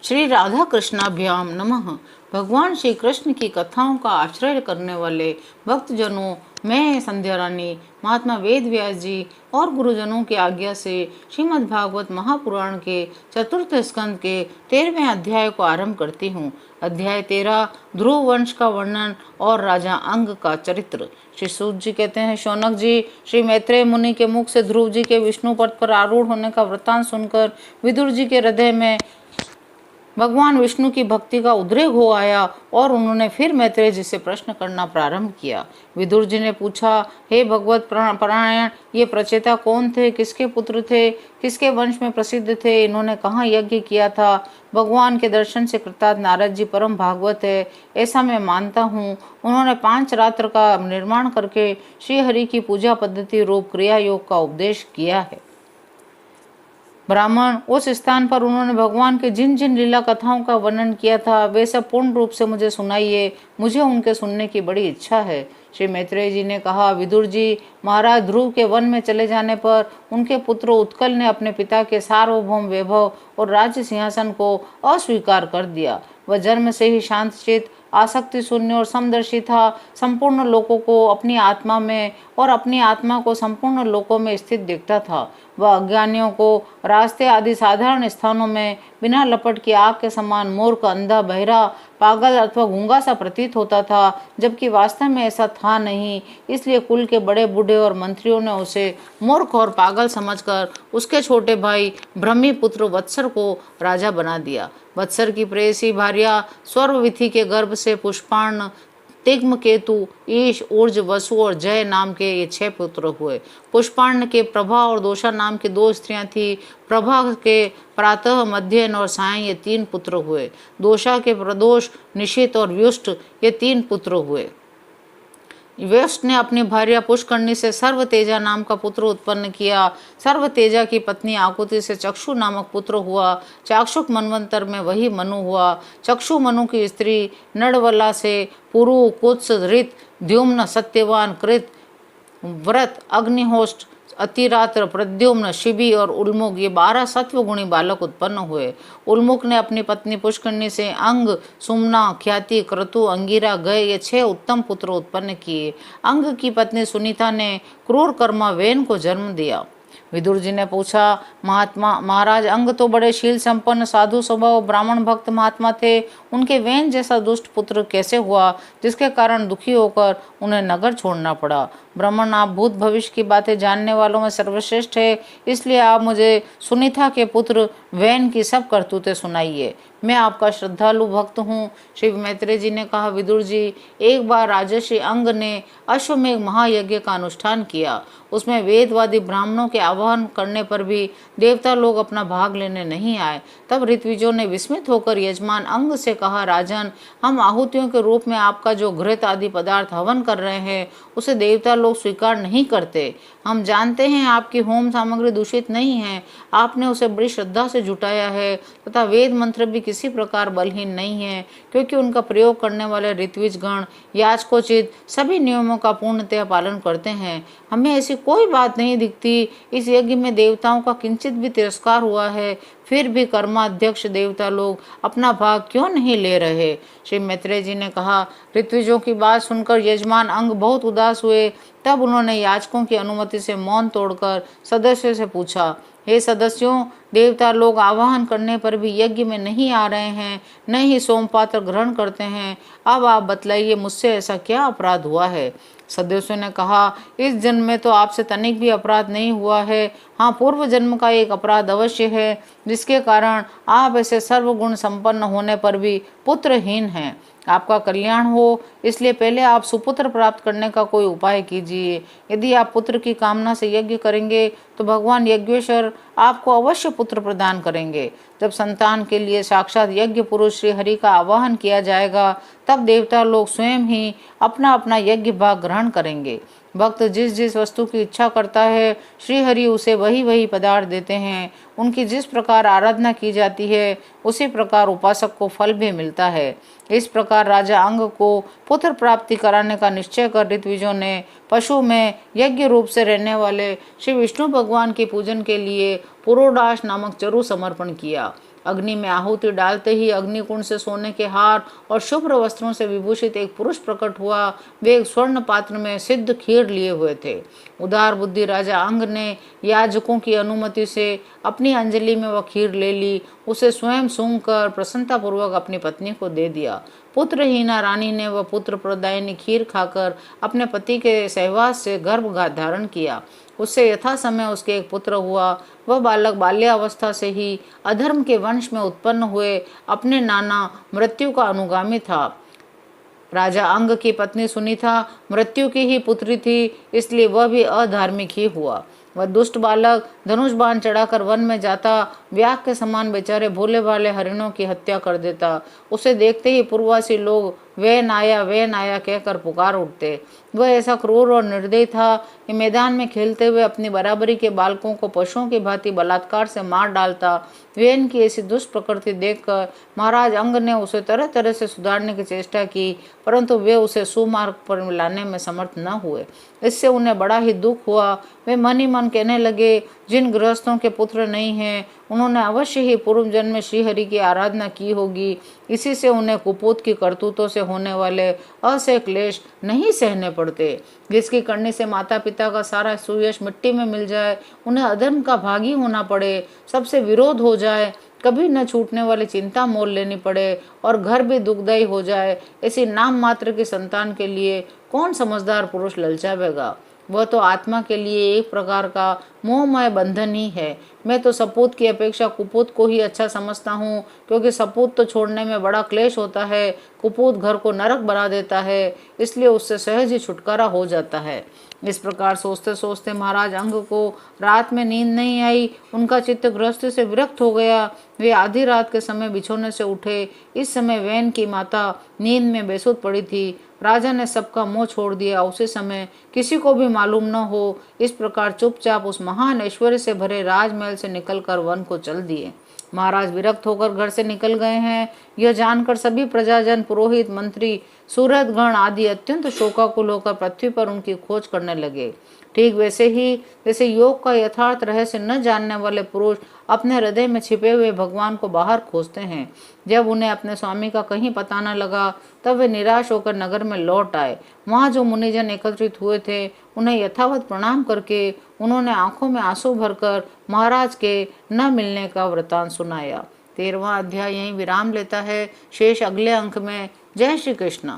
श्री राधा कृष्णाभ्याम नमः। भगवान श्री कृष्ण की कथाओं का आश्रय करने वाले भक्तजनों, मैं संध्या रानी महात्मा वेद व्यास जी और गुरुजनों की आज्ञा से श्रीमद् भागवत महापुराण के चतुर्थ स्कंद के 13वें अध्याय को आरंभ करती हूँ। अध्याय 13 ध्रुव वंश का वर्णन और राजा अंग का चरित्र। श्री सूत जी कहते हैं, शौनक जी, श्री मैत्रेय मुनि के मुख से ध्रुव जी के विष्णु पद पर आरूढ़ होने का वृत्तांत सुनकर विदुर जी के हृदय में भगवान विष्णु की भक्ति का उद्रेक हो आया और उन्होंने फिर मैत्रेय जी से प्रश्न करना प्रारंभ किया। विदुर जी ने पूछा, हे भगवत परायण, ये प्रचेता कौन थे, किसके पुत्र थे, किसके वंश में प्रसिद्ध थे, इन्होंने कहाँ यज्ञ किया था? भगवान के दर्शन से कृतार्थ नारद जी परम भागवत है, ऐसा मैं मानता हूँ। उन्होंने 5 रात्र का निर्माण करके श्रीहरि की पूजा पद्धति रूप क्रिया योग का उपदेश किया है। ब्राह्मण, उस स्थान पर उन्होंने भगवान के जिन जिन लीला कथाओं का वर्णन किया था वे सब पूर्ण रूप से मुझे सुनाइए, मुझे उनके सुनने की बड़ी इच्छा है। श्री मैत्रेय जी ने कहा, विदुर जी, महाराज ध्रुव के वन में चले जाने पर उनके पुत्र उत्कल ने अपने पिता के सार्वभौम वैभव और राज्य सिंहासन को अस्वीकार कर दिया। वह जन्म से ही शांतचित्त, आसक्ति शून्य और समदर्शी था। संपूर्ण लोकों को अपनी आत्मा में और अपनी आत्मा को संपूर्ण लोकों में स्थित देखता था। वह अज्ञानियों को रास्ते आदि साधारण स्थानों में बिना लपट की आग के समान मूर्ख, अंधा, बहरा, पागल अथवा गूंगा सा प्रतीत होता था, जबकि वास्तव में ऐसा था नहीं। इसलिए कुल के बड़े बूढ़े और मंत्रियों ने उसे मूर्ख और पागल समझकर उसके छोटे भाई ब्रह्मी पुत्र वत्सर को राजा बना दिया। वत्सर की प्रेयसी भार्या स्वर्वविथि के गर्भ से पुष्पार्ण, तिग्म, केतु, ईश, ऊर्ज, वसु और जय नाम के ये 6 पुत्र हुए। पुष्पार्ण के प्रभा और दोषा नाम की 2 स्त्रियां थी। प्रभा के प्रातः, मध्याह्न और सायं ये 3 पुत्र हुए। दोषा के प्रदोष, निशित और व्युष्ट ये 3 पुत्र हुए। व्यष्ट ने अपनी भार्या पुष्करणी से सर्व तेजा नाम का पुत्र उत्पन्न किया। सर्व तेजा की पत्नी आकुति से चक्षु नामक पुत्र हुआ। चाक्षुक मनवंतर में वही मनु हुआ। चक्षु मनु की स्त्री नड़वला से पुरु, कुत्स, ऋत, द्युम्न, सत्यवान, कृत, व्रत, अग्निहोष्ट, अतिरात्र, प्रद्युम्न, शिबी और उल्मुख ये 12 सत्वगुणी बालक उत्पन्न हुए। उल्मुख ने अपनी पत्नी पुष्करणी से अंग, सुमना, ख्याति, क्रतु, अंगिरा, गय ये 6 उत्तम पुत्र उत्पन्न किए। अंग की पत्नी सुनीता ने क्रूर कर्मा वेन को जन्म दिया। विदुर जी ने पूछा, महाराज, अंग तो बड़े शील संपन्न, साधु स्वभाव, ब्राह्मण भक्त महात्मा थे। उनके वेन जैसा दुष्ट पुत्र कैसे हुआ, जिसके कारण दुखी होकर उन्हें नगर छोड़ना पड़ा? ब्राह्मण, आप भूत भविष्य की बातें जानने वालों में सर्वश्रेष्ठ है, इसलिए आप मुझे सुनीता के पुत्र वैन की सब करतूतें सुनाइए। मैं आपका श्रद्धालु भक्त हूँ। श्री मैत्रेय जी ने कहा, विदुर जी, एक बार राजर्षि अंग ने अश्वमेघ महायज्ञ का अनुष्ठान किया। उसमें वेदवादी ब्राह्मणों के आह्वान करने पर भी देवता लोग अपना भाग लेने नहीं आए। तब ऋत्विजों ने विस्मित होकर यजमान अंग से कहा, राजन, हम आहुतियों के रूप में आपका जो घृत आदि पदार्थ हवन कर रहे हैं उसे देवता लोग स्वीकार नहीं करते। हम जानते हैं आपकी होम सामग्री दूषित नहीं है, आपने उसे बड़ी श्रद्धा से जुटाया है तथा वेद मंत्र भी किसी प्रकार बलहीन नहीं है, क्योंकि उनका प्रयोग करने वाले ऋत्विज गण याचकोचित सभी नियमों का पूर्णतया पालन करते हैं। हमें ऐसी कोई बात नहीं दिखती। इस यज्ञ में देवताओं का किंचित भी तिरस्कार हुआ है, फिर भी कर्माध्यक्ष देवता लोग अपना भाग क्यों नहीं ले रहे? श्री मैत्रेय जी ने कहा, ऋत्विजों की बात सुनकर यजमान अंग बहुत उदास हुए। तब उन्होंने याचकों की अनुमति से मौन तोड़कर सदस्यों से पूछा, हे सदस्यों, देवता लोग आवाहन करने पर भी यज्ञ में नहीं आ रहे हैं, न ही सोमपात्र ग्रहण करते हैं। अब आप बतलाइए, मुझसे ऐसा क्या अपराध हुआ है? सदस्यों ने कहा, इस जन्म में तो आपसे तनिक भी अपराध नहीं हुआ है। हाँ, पूर्व जन्म का एक अपराध अवश्य है, जिसके कारण आप ऐसे सर्वगुण संपन्न होने पर भी पुत्रहीन हैं। आपका कल्याण हो, इसलिए पहले आप सुपुत्र प्राप्त करने का कोई उपाय कीजिए। यदि आप पुत्र की कामना से यज्ञ करेंगे तो भगवान यज्ञेश्वर आपको अवश्य पुत्र प्रदान करेंगे। जब संतान के लिए साक्षात यज्ञ पुरुष श्री हरि का आवाहन किया जाएगा, तब देवता लोग स्वयं ही अपना अपना यज्ञ भाग ग्रहण करेंगे। भक्त जिस जिस वस्तु की इच्छा करता है, श्री हरि उसे वही वही पदार्थ देते हैं। उनकी जिस प्रकार आराधना की जाती है, उसी प्रकार उपासक को फल भी मिलता है। इस प्रकार राजा अंग को पुत्र प्राप्ति कराने का निश्चय कर ऋत्विजों ने पशु में यज्ञ रूप से रहने वाले श्री विष्णु भगवान के पूजन के लिए पुरोडाश नामक चरु समर्पण किया। अग्नि में आहुति डालते ही अग्निकुंड से सोने के हार और शुभ्र वस्त्रों से विभूषित एक पुरुष प्रकट हुआ। वे एक स्वर्ण पात्र में सिद्ध खीर लिए हुए थे। उदार बुद्धि राजा अंग ने याजकों की अनुमति से अपनी अंजलि में वह खीर ले ली, उसे स्वयं सूंघ कर प्रसन्नता पूर्वक अपनी पत्नी को दे दिया। पुत्रहीना रानी ने वह पुत्र प्रदायिनी खीर खाकर अपने पति के सहवास से गर्भ धारण किया। उससे यथा समय उसके एक पुत्र हुआ। वह बालक बाल्यावस्था से ही अधर्म के वंश में उत्पन्न हुए अपने नाना मृत्यु का अनुगामी था। राजा अंग की पत्नी सुनीता मृत्यु की ही पुत्री थी, इसलिए वह भी अधार्मिक ही हुआ। वह दुष्ट बालक धनुष बाण चढ़ाकर वन में जाता, व्याघ के समान बेचारे भोले भाले हरिणों की हत्या कर देता। उसे देखते ही पूर्ववासी लोग वे नाया कहकर पुकार उठते। वह ऐसा क्रूर और निर्दयी था कि मैदान में खेलते हुए अपनी बराबरी के बालकों को पशुओं की भांति बलात्कार से मार डालता। वेन की ऐसी दुष्ट प्रकृति देखकर महाराज अंग ने उसे तरह तरह से सुधारने की चेष्टा की, परंतु वे उसे सुमार्ग पर लाने में समर्थ न हुए। इससे उन्हें बड़ा ही दुख हुआ। वे मन ही मन कहने लगे, जिन गृहस्थों के पुत्र नहीं हैं उन्होंने अवश्य ही पूर्व जन्म में श्रीहरि की आराधना की होगी। इसी से उन्हें कुपोत की करतूतों से होने वाले असह्य क्लेश नहीं सहने पड़ते। जिसकी करने से माता पिता का सारा सुयश मिट्टी में मिल जाए, उन्हें अधर्म का भागी होना पड़े, सबसे विरोध हो जाए, कभी न छूटने वाली चिंता मोल लेनी पड़े और घर भी दुखदायी हो जाए, ऐसी नाम मात्र की संतान के लिए कौन समझदार पुरुष ललचावेगा। वह तो आत्मा के लिए एक प्रकार का मोहमय बंधन ही है। मैं तो सपूत की अपेक्षा कुपूत को ही अच्छा समझता हूँ, क्योंकि सपूत तो छोड़ने में बड़ा क्लेश होता है, कुपूत घर को नरक बना देता है, इसलिए उससे सहज ही छुटकारा हो जाता है। इस प्रकार सोचते सोचते महाराज अंग को रात में नींद नहीं आई। उनका चित्त गृहस्थी से विरक्त हो गया। वे आधी रात के समय बिछोने से उठे। इस समय वैन की माता नींद में बेसुध पड़ी थी। राजा ने सबका मोह छोड़ दिया। उसी समय किसी को भी मालूम न हो, इस प्रकार चुपचाप उस महान ऐश्वर्य से भरे राजमहल से निकलकर वन को चल दिए। महाराज विरक्त होकर घर से निकल गए हैं, यह जानकर सभी प्रजाजन, पुरोहित, मंत्री, सूरतगण आदि अत्यंत शोकाकुल होकर पृथ्वी पर उनकी खोज करने लगे। ठीक वैसे ही जैसे योग का यथार्थ रहस्य न जानने वाले पुरुष अपने हृदय में छिपे हुए भगवान को बाहर खोजते हैं। जब उन्हें अपने स्वामी का कहीं पता न लगा, तब वे निराश होकर नगर में लौट आए। वहां जो मुनिजन एकत्रित हुए थे, उन्हें यथावत प्रणाम करके उन्होंने आंखों में आंसू भरकर महाराज के न मिलने का वृतांत सुनाया। 13वां अध्याय यहीं विराम लेता है। शेष अगले अंक में। जय श्री कृष्ण।